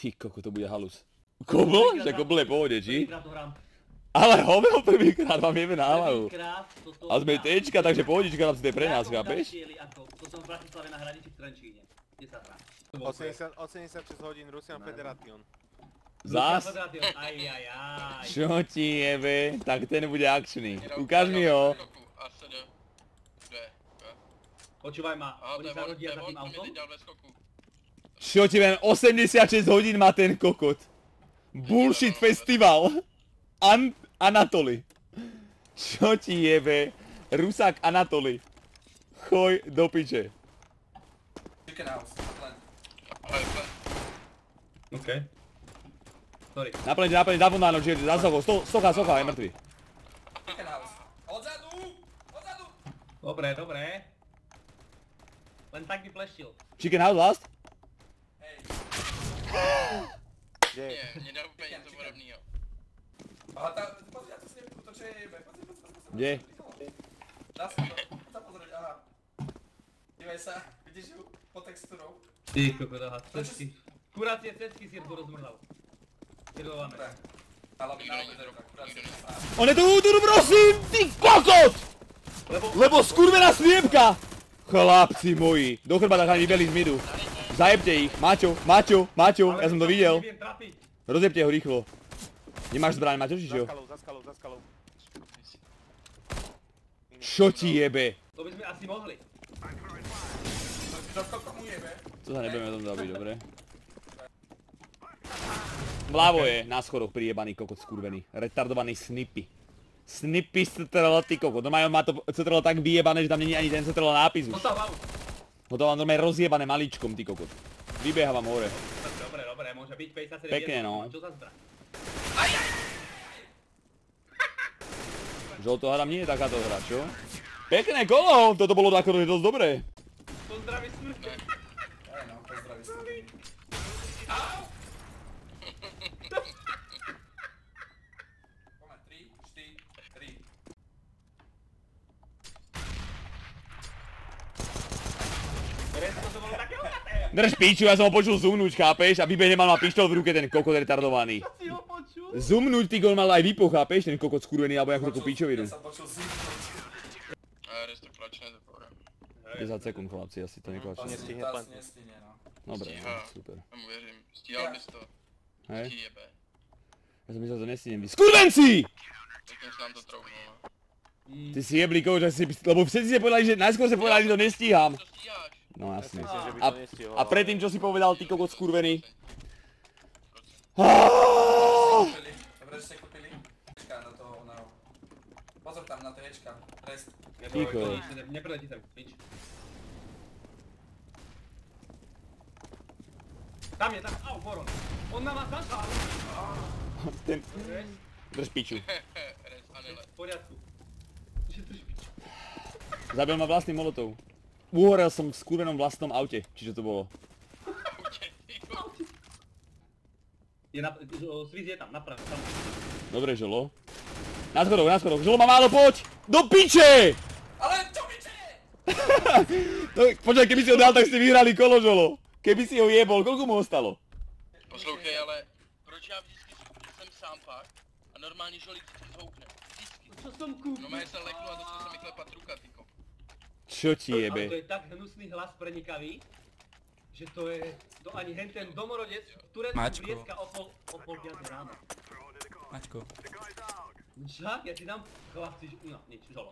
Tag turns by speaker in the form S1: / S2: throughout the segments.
S1: Ty koko, to bude halus. Kobl? Že kobl je pohode, či? Ale hovel prvýkrát vám jebe na hlavu. A sme Tčka, takže pohodička nám si to je pre nás, chápeš?
S2: To som v Bratislave na hranici v Trenčíne. Kde sa hrá?
S3: 86 hodín Rusian Federation.
S1: Zás? Čo ti jebe? Tak ten bude akčný. Ukáž mi ho.
S2: Počúvaj ma, oni sa rodia za tým autom?
S1: Čo ti ven, 86 hodín má ten kokot. Bullshit festival. Anatoly. Čo ti jebe? Rusák Anatoly. Choj do piče.
S4: Chicken house, plant.
S2: OK. Sorry.
S1: Naplň, zafondáno, čiže za socha, je mŕtvy.
S4: Chicken house. Odzadu! Odzadu!
S2: Dobre. Len tak by pleštil.
S1: Chicken house last?
S4: Hej.
S3: Nie,
S5: nedá úplně něco podobného.
S4: Aha, pozri, ja to s ním útočuje jebe. Pozri.
S1: Kde?
S4: Dá sa to pozrieť, aha. Dívej sa, vidíš ju pod textúrou?
S2: Ty kokot, aha, cecky. Kurácie cecky si tu rozmrdal. Kredované.
S4: Ale by na obederovka, kurácie.
S1: On je tu, prosím, ty kokot! Lebo skurvená sliepka! Chlapci moji, do chrbata chalani vybeli z midu. Zajebte ich, Maťo, ja som to videl. Rozjebte ho rýchlo. Nemáš zbraň, Maťo, či čo?
S3: Za skalou.
S1: Čo ti jebe?
S2: To by sme asi mohli.
S4: To komu jebe?
S1: To sa nebudeme o tom zabiť, dobre? Vľavo je, na schodoch prijebaný kokot skurvený. Retardovaný Snippy. Snippy CTRL, ty kokot. No má to CTRL tak vyjebané, že tam není ani ten CTRL nápis už. No to mám normálne rozjebané maličkom, ty kokot. Vybieha vám hore.
S2: Dobre, môže byť 57.
S1: Pekne, no.
S2: Čo za zbraň?
S1: Žolto hra nie je takáto hra, čo? Pekné kolo, toto bolo akorát dosť dobré.
S2: Pozdraví smrti.
S4: Aj no, pozdraví smrti. Poďme, 3, 4, 3.
S1: Drž píču, ja som ho počul zoomnúť, chápeš? A vybehne mal pištol v ruke ten kokot retardovaný.
S2: Si ho počul?
S1: Zoomnúť, ty gol mal aj vypo, chápeš? Ten kokot skurvený, alebo ako takú píčovinu.
S4: Ja som počul zoomnúť.
S5: Restore klačne, to pohodá.
S1: 10 sekúnd, chlapci, asi to neklačí.
S3: Nestihne
S4: To
S3: plant.
S4: asi nestihne, no.
S1: Dobre,
S5: Stíha.
S1: super.
S5: Ja mu věřím. Stíhal bys to.
S1: Hej?
S5: Ti jebe.
S1: Ja som myslel, že to nestihnem. Vy skurvenci!
S5: Pěkně se nám to troubnul.
S1: Ty si jebli koho, že si... Lebo všetci si povedali, že najskôr si povedali, že to nestíham.
S5: To stíháš.
S1: No jasne.
S3: Myslím, že by to nestihol.
S1: A predtým, čo si povedal, ty kokot skurvený?
S4: Dobre, že ste kúpili. Hečka do toho oného. Pozor tam na tie hečka. Rest.
S1: Ticho.
S2: Nepreletí sem, nič. Tam je, au, Boron. On na vás zašal.
S1: Ten... Drž piču.
S5: Res, anele.
S2: V poriadku. Drž piču.
S1: Zabil ma vlastný molotov. Uhorel som v skurvenom vlastnom aute, či čo to bolo.
S2: Je na... Sviz je tam, napravo, tam.
S1: Dobre, Žolo. Na schodoch. Žolo má málo, poď! Do piče!
S4: Ale čo piče?
S1: No, počkaj, keby si ho dal, tak ste vyhrali kolo, Žolo. Keby si ho jebol, koľko mu ostalo?
S5: Poslouchej, ale proč já vždycky jsem sám pak a normálně žolík vždycky zhoukne. Vždycky.
S2: Čo som kúpil?
S5: No má se leknu a dostal se mi klepat ruka, tyko.
S1: Čo ti
S2: Ale to
S1: jebe?
S2: je tak hnusný hlas prenikavý, že to je... To ani ten domorodec v Turecku
S6: Mačko.
S2: vrieska o pol piatej ráno.
S6: Maťko.
S2: Však, ja ti dám chlapci, no nič, Žolo.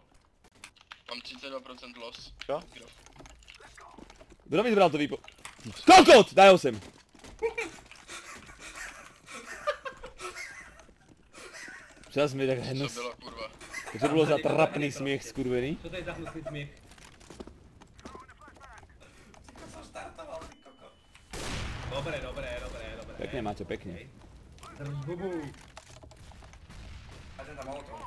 S5: Mám 32% loss.
S3: Čo?
S1: Kto mi zbral to výpo... Kokot! Daj ho sem. Čas mi tak
S5: Co
S1: hnus...
S5: bylo, kurva?
S1: Čo bolo za trapný smiech skurvený?
S2: Čo to je za hnusný smiech?
S4: Ciko som štartoval, ty koko.
S2: Dobre.
S1: Pekne, Maťo, pekne.
S2: Drž hubu.
S4: A ten tam molotov.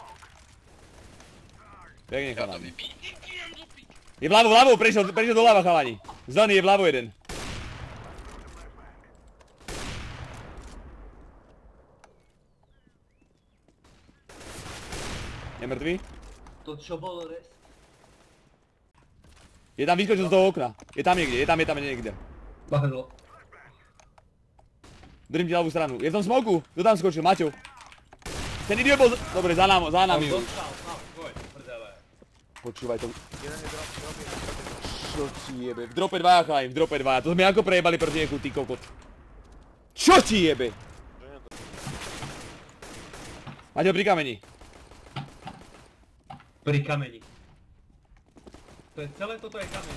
S1: Pekne,
S5: Já to
S1: chalani.
S5: vypít.
S1: Je vľavo, prešiel doľava, chalani. Zelený je vľavo jeden. Je mŕtvý?
S2: To čo bolo res?
S1: Je tam vyskočil z toho okna. Je tam niekde.
S2: Bahadlo.
S1: Držím ti ľavú stranu. Je v tom smoku. Kto tam skočil? Maťo. Ten idiot bol... Dobre, za nami už.
S2: Dostal, tvoj, prdele.
S1: Počúvaj to.
S3: Jeden je drop,
S1: Čo ti jebe? V drope 2, chalani, v drope 2. To sme ako prejebali proti nieku, ty kokot. Čo ti jebe? Maťo, pri kameni.
S2: Pri kameni. To je celé, toto je kameň.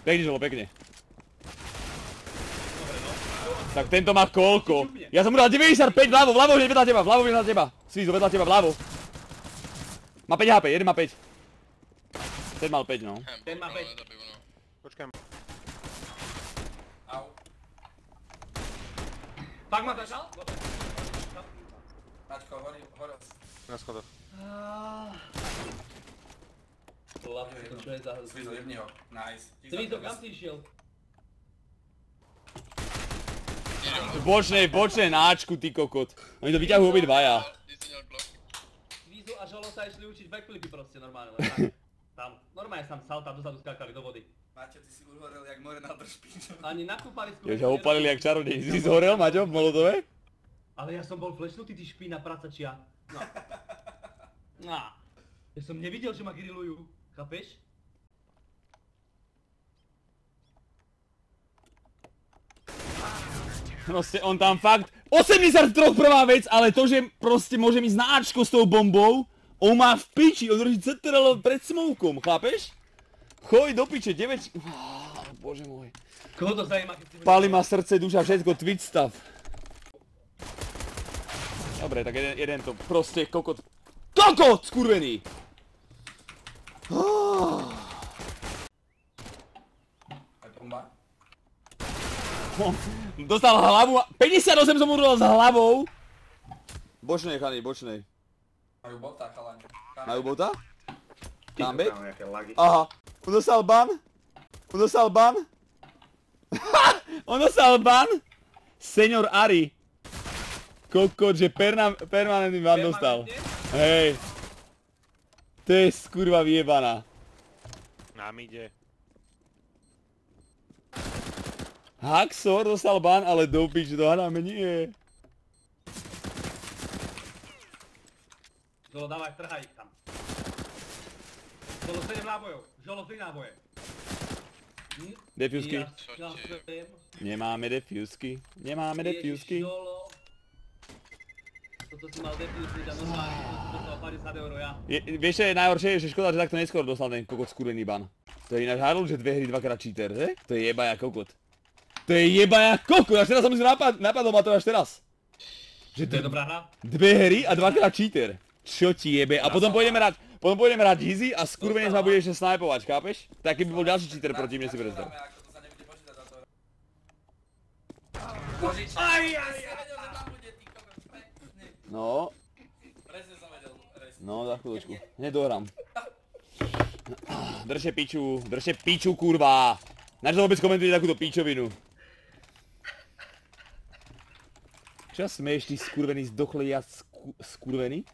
S1: Pekne, žolo, pekne.
S2: Dobre, no.
S1: Tak tento má koľko? Ja som mu dal 95 vľavo, vľavo hneď vedľa teba, vľavo vedľa teba. Svizo, vedľa teba, vľavo. Má 5 HP, jeden má 5. Ten mal 5, no.
S2: Ten má 5.
S3: Počkaj.
S4: Au.
S2: Pak ma začal? Dobre.
S4: Maťko, hore.
S3: Na schodoch.
S2: To čo je za...
S4: Svizo, jebni ho. Nice.
S2: Svizo, kam si išiel?
S1: Bočnej náčku, ty kokot. Oni to vyťahujú obidvaja.
S2: Svizo a Žolo sa išli učiť backflipy proste normálne. len Tam. Normálne sa tam salta dozadu skákali do vody.
S4: Maťo, ty si uhorel jak more na držpiču.
S2: Ani nakúpali skôr.
S1: Jo, ťa opalili jak čarodej. Si zhorel, Maťo, v molotove?
S2: Ale ja som bol flashnutý, ty špína pracačia. No. No. Ja som nevidel, že ma grillujú. Chápeš?
S1: Proste on tam fakt... 83 prvá vec, ale to, že proste môže ísť na Ačko s tou bombou, on má v piči, on drží CTRL pred smokom, chápeš? Choj do piče, 9... Bože môj.
S2: Koho to zajíma, keď si...
S1: Pali ma srdce, duša, všetko, Twitch stav. Dobre, tak jeden to proste kokot... KOKOT, skurvený!
S4: Aj bomba.
S1: Dostal hlavu, 58 som mu dal s hlavou. Bočnej, chani, bočnej.
S4: Majú bota, chalani.
S1: Majú bota? Comeback?
S2: Nejaké lagy.
S1: Aha. On dostal ban? On dostal ban? On dostal ban? Senior Ari. Kokot, že permanentný ban dostal. Hej. To je skurva vyjebaná.
S3: Nám ide.
S1: Haxor dostal ban, ale do pič, dohráme nie.
S2: Žolo, dávaj, trhaj ich tam. Žolo, 7 nábojov. Žolo, 3 náboje.
S1: Defusky.
S2: Ja viem.
S1: Nemáme defusky. Nemáme defusky.
S2: Ježiš, Žolo. Toto si mal defusky a normálne dostal 50 € ja.
S1: Vieš čo je najhoršie, že škoda, že takto neskôr dostal ten kokot skurvený ban. To je ináč hardl, že 2 hry 2-krát cheater, že? To je jebaja kokot. To je jebaja kokot, až teraz som si napadol ma to až teraz.
S2: Že to je dobrá hra?
S1: 2 hry a 2-krát cheater. Čo ti jebe? A potom pôjdeme hrať Hizzy a skurvenec ma bude ešte snajpovať, chápeš? Tak keby bol ďalší cheater proti mne si predstav.
S4: Ako to sa nebude počítať za to. Božič, nevedel, že tam bude, ty kokos, pekný.
S1: No,
S4: Presne som vedel, presne.
S1: no za chvíľočku. Hneď dohrám. Držte piču kurva. Na čo vôbec komentujete takúto pičovinu? Čo smeješ ty skurvený zdochlý ja skurvený?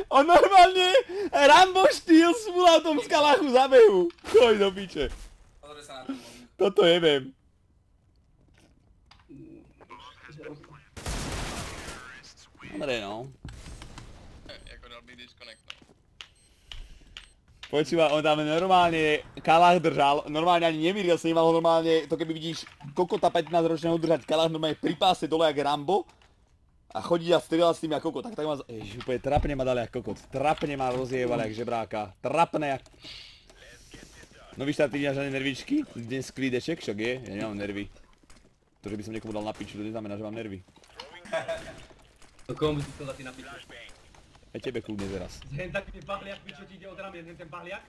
S1: On normálne Rambo štýl smulal v tom skalachu za behu. Choj do piče.
S4: Pozri sa na to.
S1: Toto jebem. Dobre no.
S5: Jako dal bych disconnect.
S1: Počúva, on tam normálne kalach držal, normálne ani nemýril sa, nemal ho normálne, to keby vidíš kokota 15-ročného držať kalach normálne pri páse dole jak Rambo a chodí a strieľať s tým jak kokot, tak ma, ježiš, úplne trapne ma dal jak kokot, trapne ma rozjebal jak žebráka, trapne jak... No víš, ty nemáš ani nervičky? Dnes klídeček, však je, ja nemám nervy. To, že by som niekomu dal na piču, to neznamená, že mám nervy.
S2: To komu by si chcel dať ty na piču?
S1: Aj tebe kľudne teraz.
S2: Hen taký pahliak, čo ti ide od ramien, hen ten pahliak?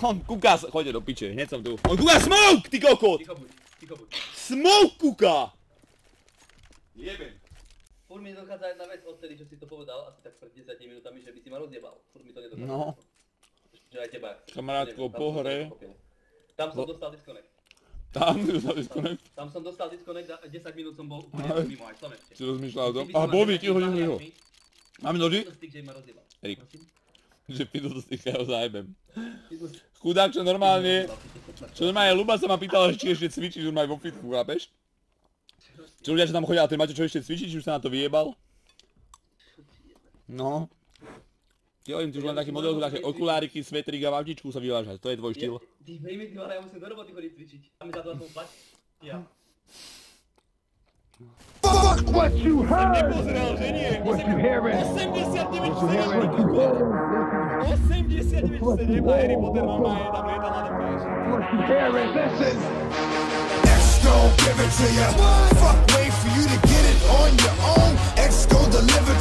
S1: On kúka, choďte do piče, hneď som tu. On kúka smoke, ty kokot!
S2: Ticho buď.
S1: Smoke kúka! Jebem.
S2: Furt mi dochádza jedna vec odtedy, čo si to povedal, asi tak pred 10 minútami, že by si ma rozjebal. Furt mi to nedochádza.
S1: No.
S2: Že aj teba.
S1: Kamarátko, po hre.
S2: Tam som dostal disconnect.
S1: Tam
S2: som dostal disconnect a 10 minút som bol úplne mimo, aj som ešte.
S1: Si rozmýšľal o tom? Aha, Bobby, ticho. Máme noži?
S2: Styk, že ma rozjebal.
S1: Erik. Že fitness zajebem. Chudák, čo normálne Ľuba sa ma pýtala, či ešte cvičíš normálne vo fitku, chápeš? Čo ľudia, čo tam chodia, a ten Maťo, čo ešte cvičí, či už sa na to vyjebal? No. Ty hovorím, ty už len taký model, také okuláriky, svetrík a vavtičku sa vyvážať, to je tvoj štýl.
S2: Ty vej mi, ale ja musím do roboty chodiť cvičiť. A mi za to plať. Ja.
S6: Fuck what you heard!
S1: Nepozeral, že nie! 89,7 a Harry Potter normálne tam lietal na dopáš.
S6: X gon' give it to ya. Fuck, wait for you to get it on your own. X gon' deliver.